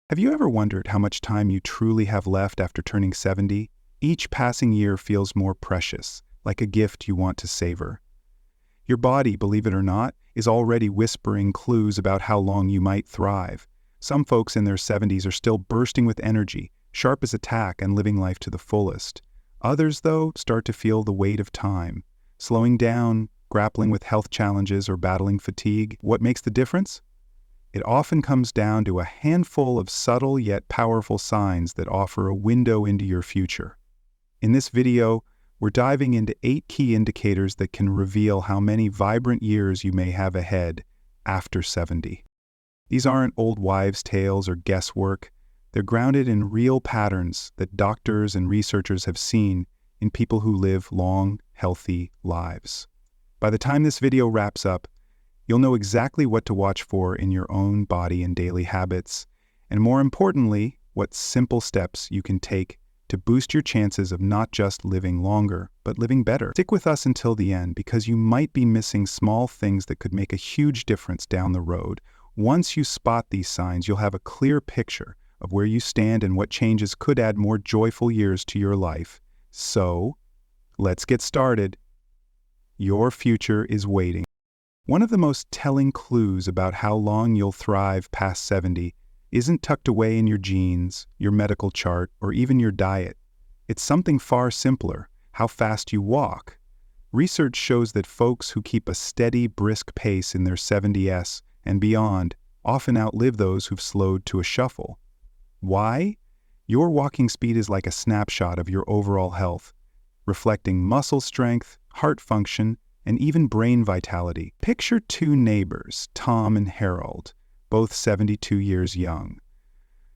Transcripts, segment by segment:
Have you ever wondered how much time you truly have left after turning 70? Each passing year feels more precious, like a gift you want to savor. Your body, believe it or not, is already whispering clues about how long you might thrive. Some folks in their 70s are still bursting with energy, sharp as a tack and living life to the fullest. Others, though, start to feel the weight of time, slowing down, grappling with health challenges, or battling fatigue. What makes the difference? It often comes down to a handful of subtle yet powerful signs that offer a window into your future. In this video, we're diving into 8 key indicators that can reveal how many vibrant years you may have ahead after 70. These aren't old wives' tales or guesswork. They're grounded in real patterns that doctors and researchers have seen in people who live long, healthy lives. By the time this video wraps up, you'll know exactly what to watch for in your own body and daily habits, and more importantly, what simple steps you can take to boost your chances of not just living longer, but living better. Stick with us until the end because you might be missing small things that could make a huge difference down the road. Once you spot these signs, you'll have a clear picture of where you stand and what changes could add more joyful years to your life. So, let's get started. Your future is waiting. One of the most telling clues about how long you'll thrive past 70 isn't tucked away in your genes, your medical chart, or even your diet. It's something far simpler: how fast you walk. Research shows that folks who keep a steady, brisk pace in their 70s and beyond often outlive those who've slowed to a shuffle. Why? Your walking speed is like a snapshot of your overall health, reflecting muscle strength, heart function, and even brain vitality. Picture 2 neighbors, Tom and Harold, both 72 years young.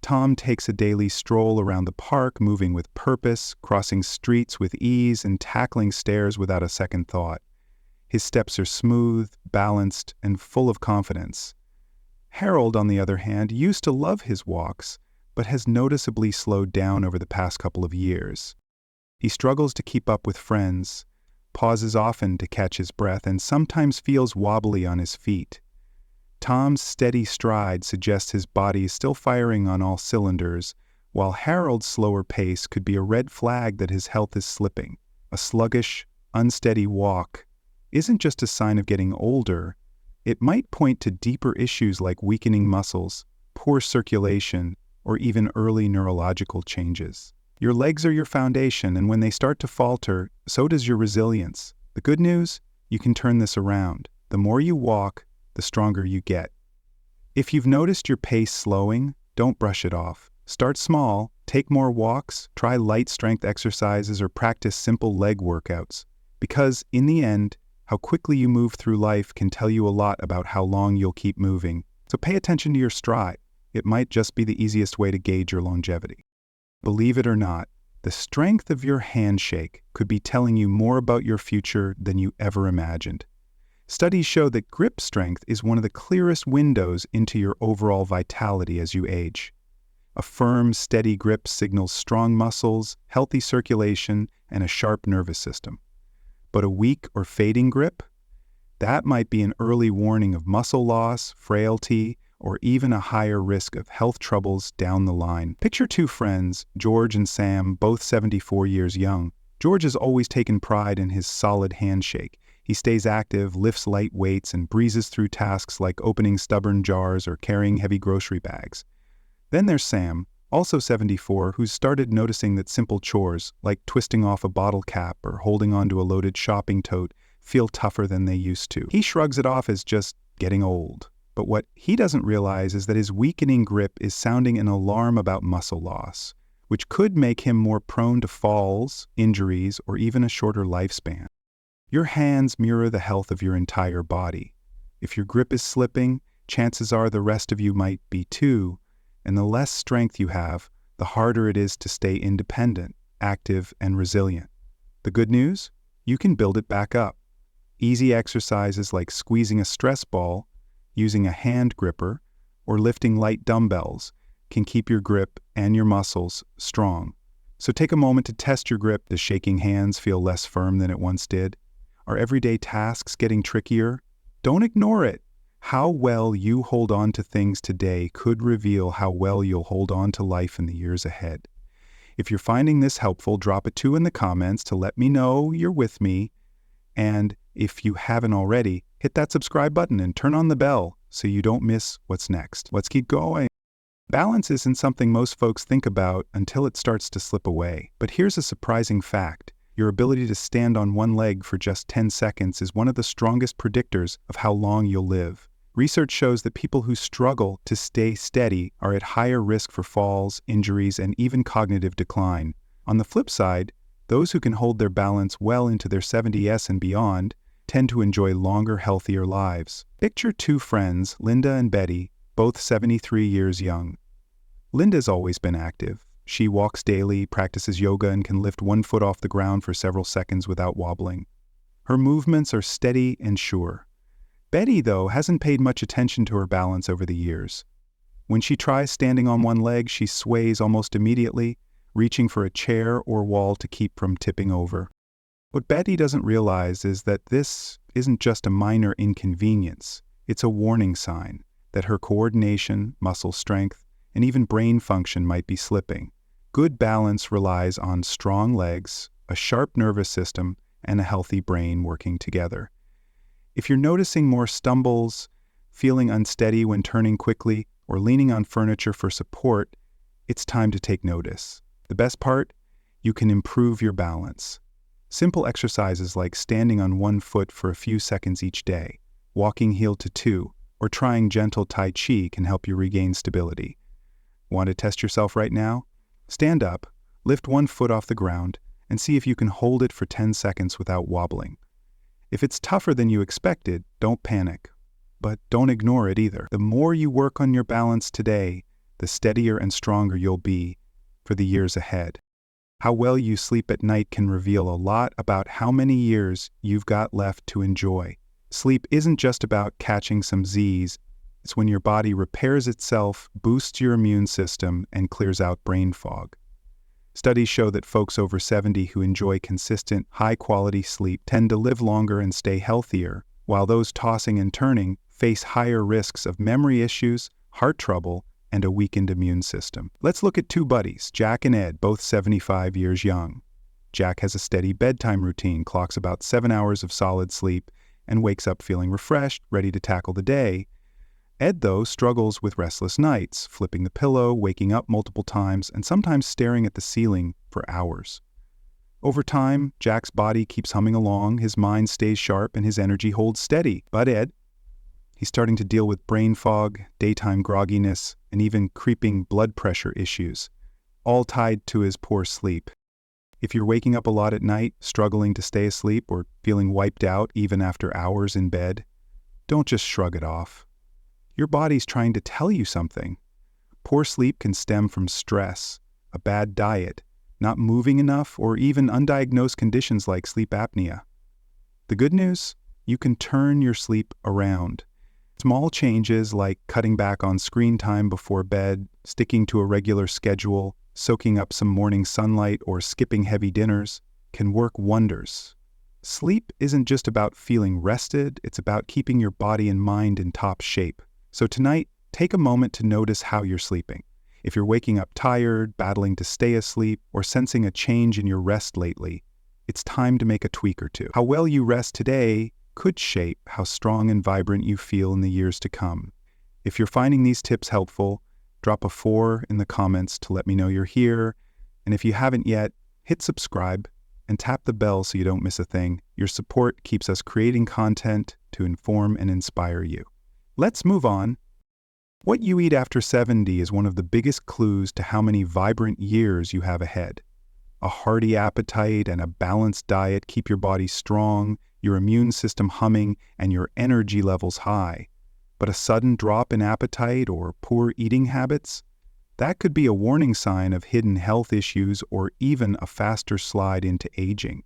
Tom takes a daily stroll around the park, moving with purpose, crossing streets with ease, and tackling stairs without a second thought. His steps are smooth, balanced, and full of confidence. Harold, on the other hand, used to love his walks, but has noticeably slowed down over the past couple of years. He struggles to keep up with friends, pauses often to catch his breath, and sometimes feels wobbly on his feet. Tom's steady stride suggests his body is still firing on all cylinders, while Harold's slower pace could be a red flag that his health is slipping. A sluggish, unsteady walk isn't just a sign of getting older. It might point to deeper issues like weakening muscles, poor circulation, or even early neurological changes. Your legs are your foundation, and when they start to falter, so does your resilience. The good news? You can turn this around. The more you walk, the stronger you get. If you've noticed your pace slowing, don't brush it off. Start small, take more walks, try light strength exercises, or practice simple leg workouts. Because, in the end, how quickly you move through life can tell you a lot about how long you'll keep moving. So pay attention to your stride. It might just be the easiest way to gauge your longevity. Believe it or not, the strength of your handshake could be telling you more about your future than you ever imagined. Studies show that grip strength is one of the clearest windows into your overall vitality as you age. A firm, steady grip signals strong muscles, healthy circulation, and a sharp nervous system. But a weak or fading grip? That might be an early warning of muscle loss, frailty, or even a higher risk of health troubles down the line. Picture 2 friends, George and Sam, both 74 years young. George has always taken pride in his solid handshake. He stays active, lifts light weights, and breezes through tasks like opening stubborn jars or carrying heavy grocery bags. Then there's Sam, also 74, who's started noticing that simple chores, like twisting off a bottle cap or holding onto a loaded shopping tote, feel tougher than they used to. He shrugs it off as just getting old. But what he doesn't realize is that his weakening grip is sounding an alarm about muscle loss, which could make him more prone to falls, injuries, or even a shorter lifespan. Your hands mirror the health of your entire body. If your grip is slipping, chances are the rest of you might be too, and the less strength you have, the harder it is to stay independent, active, and resilient. The good news? You can build it back up. Easy exercises like squeezing a stress ball, using a hand gripper, or lifting light dumbbells can keep your grip and your muscles strong. So take a moment to test your grip. Does shaking hands feel less firm than it once did? Are everyday tasks getting trickier? Don't ignore it. How well you hold on to things today could reveal how well you'll hold on to life in the years ahead. If you're finding this helpful, drop a 2 in the comments to let me know you're with me. And if you haven't already, hit that subscribe button and turn on the bell so you don't miss what's next. Let's keep going. Balance isn't something most folks think about until it starts to slip away. But here's a surprising fact. Your ability to stand on one leg for just 10 seconds is one of the strongest predictors of how long you'll live. Research shows that people who struggle to stay steady are at higher risk for falls, injuries, and even cognitive decline. On the flip side, those who can hold their balance well into their 70s and beyond tend to enjoy longer, healthier lives. Picture two friends, Linda and Betty, both 73 years young. Linda's always been active. She walks daily, practices yoga, and can lift one foot off the ground for several seconds without wobbling. Her movements are steady and sure. Betty, though, hasn't paid much attention to her balance over the years. When she tries standing on one leg, she sways almost immediately, reaching for a chair or wall to keep from tipping over. What Betty doesn't realize is that this isn't just a minor inconvenience. It's a warning sign that her coordination, muscle strength, and even brain function might be slipping. Good balance relies on strong legs, a sharp nervous system, and a healthy brain working together. If you're noticing more stumbles, feeling unsteady when turning quickly, or leaning on furniture for support, it's time to take notice. The best part? You can improve your balance. Simple exercises like standing on one foot for a few seconds each day, walking heel to two, or trying gentle Tai Chi can help you regain stability. Want to test yourself right now? Stand up, lift one foot off the ground, and see if you can hold it for 10 seconds without wobbling. If it's tougher than you expected, don't panic. But don't ignore it either. The more you work on your balance today, the steadier and stronger you'll be for the years ahead. How well you sleep at night can reveal a lot about how many years you've got left to enjoy. Sleep isn't just about catching some Z's. It's when your body repairs itself, boosts your immune system, and clears out brain fog. Studies show that folks over 70 who enjoy consistent, high-quality sleep tend to live longer and stay healthier, while those tossing and turning face higher risks of memory issues, heart trouble, and a weakened immune system. Let's look at two buddies, Jack and Ed, both 75 years young. Jack has a steady bedtime routine, clocks about 7 hours of solid sleep, and wakes up feeling refreshed, ready to tackle the day. Ed, though, struggles with restless nights, flipping the pillow, waking up multiple times, and sometimes staring at the ceiling for hours. Over time, Jack's body keeps humming along, his mind stays sharp, and his energy holds steady. But Ed, he's starting to deal with brain fog, daytime grogginess, and even creeping blood pressure issues, all tied to his poor sleep. If you're waking up a lot at night, struggling to stay asleep, or feeling wiped out even after hours in bed, don't just shrug it off. Your body's trying to tell you something. Poor sleep can stem from stress, a bad diet, not moving enough, or even undiagnosed conditions like sleep apnea. The good news? You can turn your sleep around. Small changes like cutting back on screen time before bed, sticking to a regular schedule, soaking up some morning sunlight, or skipping heavy dinners can work wonders. Sleep isn't just about feeling rested, it's about keeping your body and mind in top shape. So tonight, take a moment to notice how you're sleeping. If you're waking up tired, battling to stay asleep, or sensing a change in your rest lately, it's time to make a tweak or two. How well you rest today could shape how strong and vibrant you feel in the years to come. If you're finding these tips helpful, drop a 4 in the comments to let me know you're here. And if you haven't yet, hit subscribe and tap the bell so you don't miss a thing. Your support keeps us creating content to inform and inspire you. Let's move on. What you eat after 70 is one of the biggest clues to how many vibrant years you have ahead. A hearty appetite and a balanced diet keep your body strong, your immune system humming, and your energy levels high. But a sudden drop in appetite or poor eating habits? That could be a warning sign of hidden health issues or even a faster slide into aging.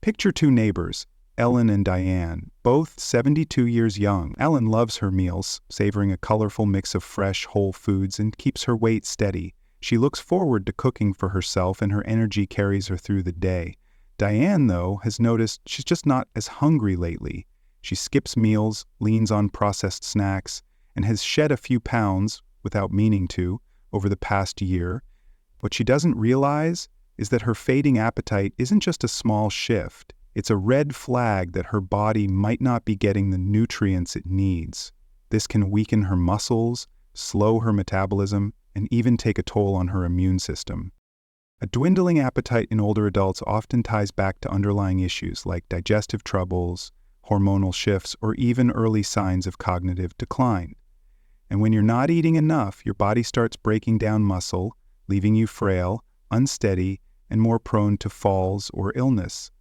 Picture two neighbors, Ellen and Diane, both 72 years young. Ellen loves her meals, savoring a colorful mix of fresh, whole foods, and keeps her weight steady. She looks forward to cooking for herself, and her energy carries her through the day. Diane, though, has noticed she's just not as hungry lately. She skips meals, leans on processed snacks, and has shed a few pounds, without meaning to, over the past year. What she doesn't realize is that her fading appetite isn't just a small shift. It's a red flag that her body might not be getting the nutrients it needs. This can weaken her muscles, slow her metabolism, and even take a toll on her immune system. A dwindling appetite in older adults often ties back to underlying issues like digestive troubles, hormonal shifts, or even early signs of cognitive decline. And when you're not eating enough, your body starts breaking down muscle, leaving you frail, unsteady, and more prone to falls or illness.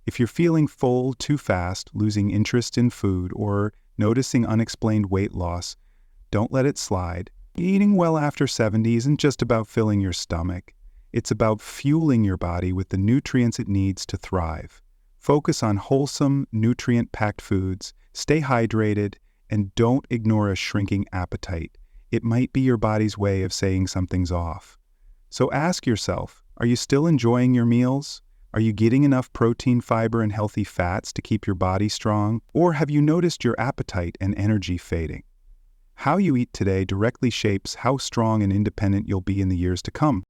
If you're feeling full too fast, losing interest in food, or noticing unexplained weight loss, don't let it slide. Eating well after 70 isn't just about filling your stomach. It's about fueling your body with the nutrients it needs to thrive. Focus on wholesome, nutrient-packed foods, stay hydrated, and don't ignore a shrinking appetite. It might be your body's way of saying something's off. So ask yourself, are you still enjoying your meals? Are you getting enough protein, fiber, and healthy fats to keep your body strong? Or have you noticed your appetite and energy fading? How you eat today directly shapes how strong and independent you'll be in the years to come.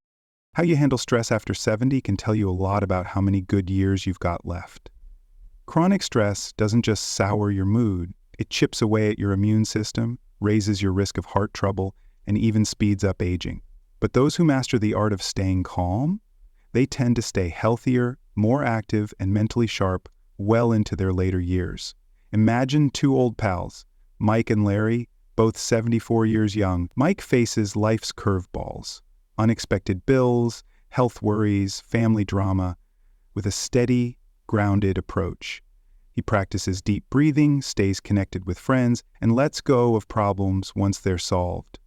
How you handle stress after 70 can tell you a lot about how many good years you've got left. Chronic stress doesn't just sour your mood, it chips away at your immune system, raises your risk of heart trouble, and even speeds up aging. But those who master the art of staying calm, they tend to stay healthier, more active, and mentally sharp well into their later years. Imagine two old pals, Mike and Larry, both 74 years young. Mike faces life's curveballs, unexpected bills, health worries, family drama, with a steady, grounded approach. He practices deep breathing, stays connected with friends, and lets go of problems once they're solved.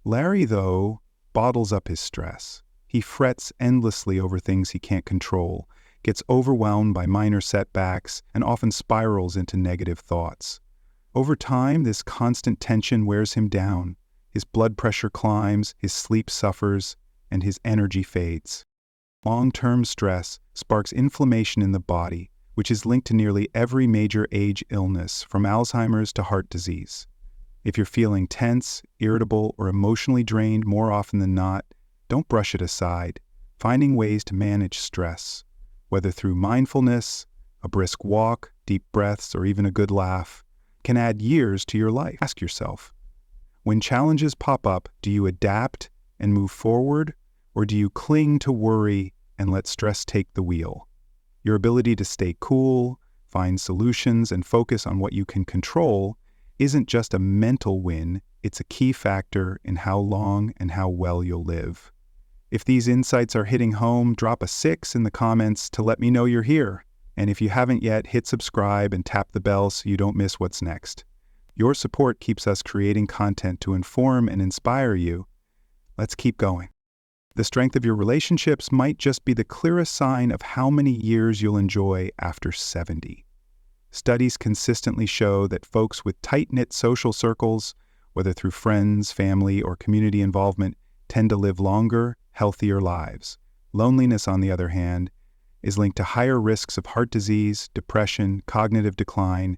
Larry, though, bottles up his stress. He frets endlessly over things he can't control, gets overwhelmed by minor setbacks, and often spirals into negative thoughts. Over time, this constant tension wears him down. His blood pressure climbs, his sleep suffers, and his energy fades. Long-term stress sparks inflammation in the body, which is linked to nearly every major age illness, from Alzheimer's to heart disease. If you're feeling tense, irritable, or emotionally drained more often than not, don't brush it aside. Finding ways to manage stress, whether through mindfulness, a brisk walk, deep breaths, or even a good laugh, can add years to your life. Ask yourself, when challenges pop up, do you adapt and move forward, or do you cling to worry and let stress take the wheel? Your ability to stay cool, find solutions, and focus on what you can control isn't just a mental win, it's a key factor in how long and how well you'll live. If these insights are hitting home, drop a 6 in the comments to let me know you're here. And if you haven't yet, hit subscribe and tap the bell so you don't miss what's next. Your support keeps us creating content to inform and inspire you. Let's keep going. The strength of your relationships might just be the clearest sign of how many years you'll enjoy after 70. Studies consistently show that folks with tight-knit social circles, whether through friends, family, or community involvement, tend to live longer, healthier lives. Loneliness, on the other hand, is linked to higher risks of heart disease, depression, cognitive decline,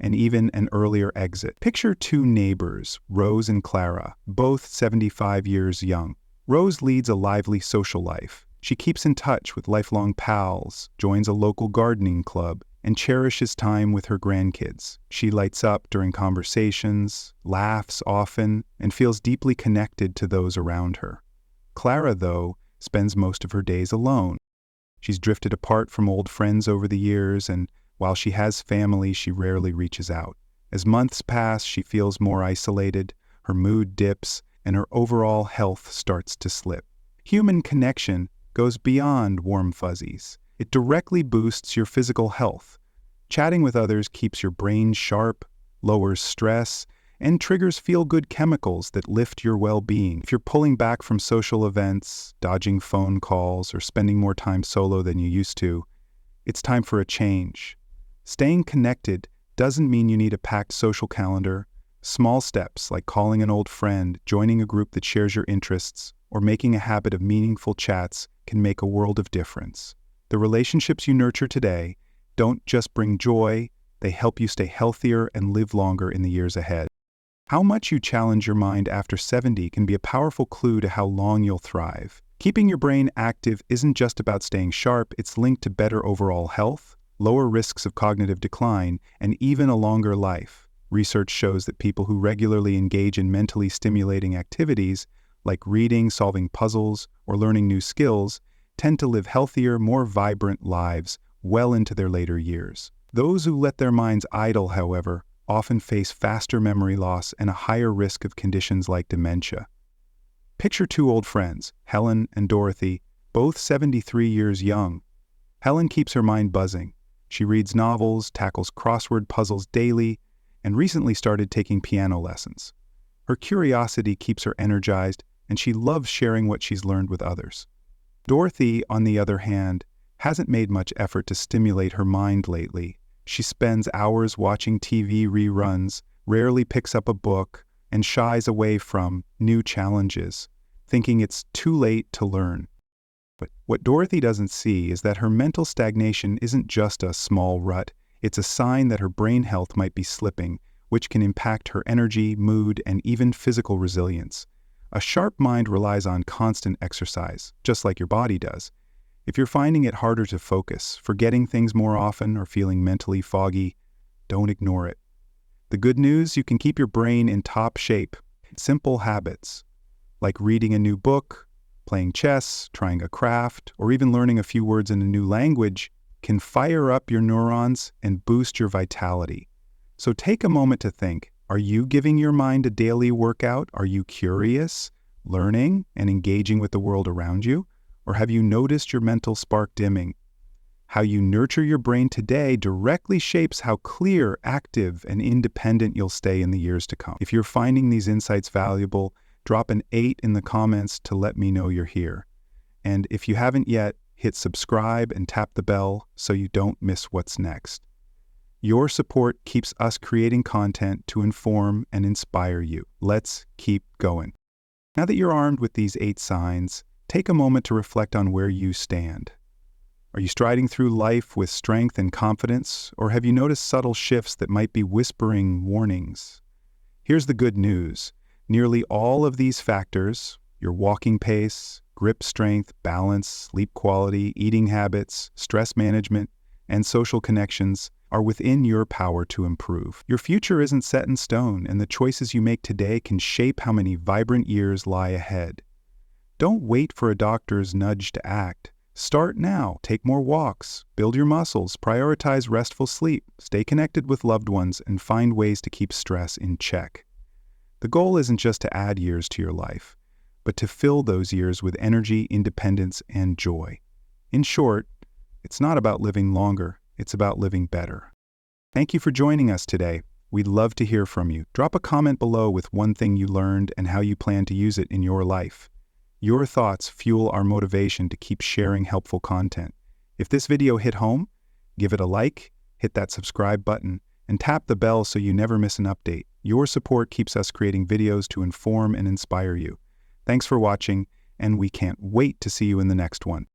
and even an earlier exit. Picture two neighbors, Rose and Clara, both 75 years young. Rose leads a lively social life. She keeps in touch with lifelong pals, joins a local gardening club, and cherishes time with her grandkids. She lights up during conversations, laughs often, and feels deeply connected to those around her. Clara, though, spends most of her days alone. She's drifted apart from old friends over the years, and while she has family, she rarely reaches out. As months pass, she feels more isolated, her mood dips, and her overall health starts to slip. Human connection goes beyond warm fuzzies. It directly boosts your physical health. Chatting with others keeps your brain sharp, lowers stress, and triggers feel-good chemicals that lift your well-being. If you're pulling back from social events, dodging phone calls, or spending more time solo than you used to, it's time for a change. Staying connected doesn't mean you need a packed social calendar. Small steps like calling an old friend, joining a group that shares your interests, or making a habit of meaningful chats can make a world of difference. The relationships you nurture today don't just bring joy, They help you stay healthier and live longer in the years ahead. How much you challenge your mind after 70 can be a powerful clue to how long you'll thrive. Keeping your brain active isn't just about staying sharp, it's linked to better overall health, lower risks of cognitive decline, and even a longer life. Research shows that people who regularly engage in mentally stimulating activities, like reading, solving puzzles, or learning new skills, tend to live healthier, more vibrant lives well into their later years. Those who let their minds idle, however, often face faster memory loss and a higher risk of conditions like dementia. Picture two old friends, Helen and Dorothy, both 73 years young. Helen keeps her mind buzzing. She reads novels, tackles crossword puzzles daily, and recently started taking piano lessons. Her curiosity keeps her energized, and she loves sharing what she's learned with others. Dorothy, on the other hand, hasn't made much effort to stimulate her mind lately. She spends hours watching TV reruns, rarely picks up a book, and shies away from new challenges, thinking it's too late to learn. But what Dorothy doesn't see is that her mental stagnation isn't just a small rut, it's a sign that her brain health might be slipping, which can impact her energy, mood, and even physical resilience. A sharp mind relies on constant exercise, just like your body does. If you're finding it harder to focus, forgetting things more often, or feeling mentally foggy, don't ignore it. The good news, you can keep your brain in top shape. Simple habits, like reading a new book, playing chess, trying a craft, or even learning a few words in a new language, can fire up your neurons and boost your vitality. So take a moment to think, are you giving your mind a daily workout? Are you curious, learning, and engaging with the world around you? Or have you noticed your mental spark dimming? How you nurture your brain today directly shapes how clear, active, and independent you'll stay in the years to come. If you're finding these insights valuable, drop an 8 in the comments to let me know you're here. And if you haven't yet, hit subscribe and tap the bell so you don't miss what's next. Your support keeps us creating content to inform and inspire you. Let's keep going. Now that you're armed with these 8 signs, take a moment to reflect on where you stand. Are you striding through life with strength and confidence, or have you noticed subtle shifts that might be whispering warnings? Here's the good news. Nearly all of these factors, your walking pace, grip strength, balance, sleep quality, eating habits, stress management, and social connections, are within your power to improve. Your future isn't set in stone, and the choices you make today can shape how many vibrant years lie ahead. Don't wait for a doctor's nudge to act. Start now. Take more walks, build your muscles, prioritize restful sleep, stay connected with loved ones, and find ways to keep stress in check. The goal isn't just to add years to your life, but to fill those years with energy, independence, and joy. In short, it's not about living longer, it's about living better. Thank you for joining us today. We'd love to hear from you. Drop a comment below with one thing you learned and how you plan to use it in your life. Your thoughts fuel our motivation to keep sharing helpful content. If this video hit home, give it a like, hit that subscribe button, and tap the bell so you never miss an update. Your support keeps us creating videos to inform and inspire you. Thanks for watching, and we can't wait to see you in the next one.